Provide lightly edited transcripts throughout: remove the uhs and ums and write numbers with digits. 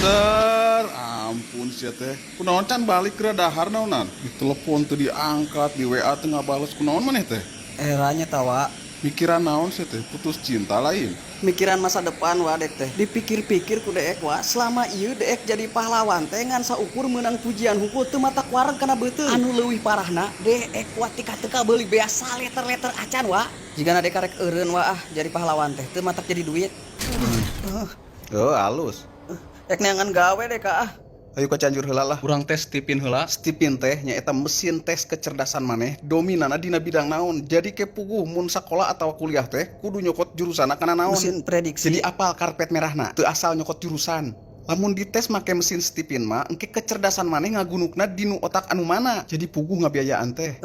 Ser, ampun sih teh. Kunaon can balik ke dahar naonan. Di telepon tuh diangkat, di WA teu ngabales kunaon maneh teh. Eranya tawa. Mikiran naon sih teh? Putus cinta lain. Mikiran masa depan wa dek teh. Dipikir-pikir ku deek wa, selama ieu deek jadi pahlawan teh ngan saukur menang pujian hungkul teu matak wareg kana beuteung. Anu leuwih parahna, deek wa tika-tika beuli beasa letter-letter acan wa. Jigana dek karek eureun wa jadi pahlawan teh teu matak jadi duit. Oh, halus. Ek neangan gawe deh kak. Ayo ke Cianjur heula lah. Urang tes tipin heula. Stipin teh nyaeta mesin tes kecerdasan maneh dominana dina bidang naon. Jadi ke puguh mun sakola atau kuliah teh kudu nyokot jurusanna kana naon. Mesin prediksi. Jadi apal karpet merahna teu asal nyokot jurusan. Lamun dites make mesin stipin mah engke kecerdasan maneh ngagunukna dinu otak anu mana. Jadi puguh ngabiayaan teh.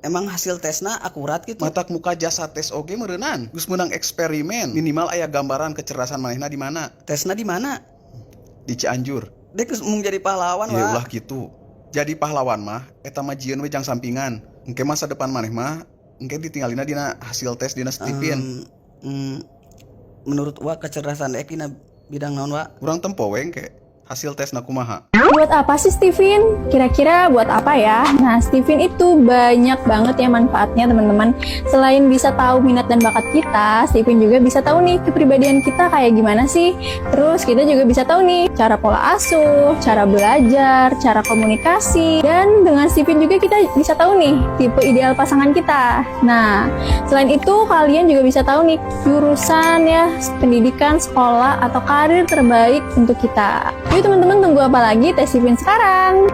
Emang hasil tesna akurat gitu? Matak muka jasa tes oge meureunnan. Geus meunang eksperimen. Minimal aya gambaran kecerdasan manehna di mana. Tesna di mana? Di Cianjur. Dek geus mung jadi pahlawan Ya wa. ulah gitu. Jadi pahlawan mah eta mah jieun we jang sampingan. Engke masa depan maneh mah engke ditinggalina dina hasil tes dina stipin. Menurut wa kecerdasan dek dina bidang naon wa? Urang tempo we engke hasil tesna kumaha. Buat apa sih Steven? Kira-kira buat apa ya? Nah, Steven itu banyak banget ya manfaatnya teman-teman. Selain bisa tahu minat dan bakat kita, Steven juga bisa tahu nih kepribadian kita kayak gimana sih. Terus kita juga bisa tahu nih cara pola asuh, cara belajar, cara komunikasi. Dan dengan Steven juga kita bisa tahu nih tipe ideal pasangan kita. Nah, selain itu kalian juga bisa tahu nih jurusan ya, pendidikan, sekolah, atau karir terbaik untuk kita. Yuk teman-teman, tunggu apa lagi? Tes Steven sekarang.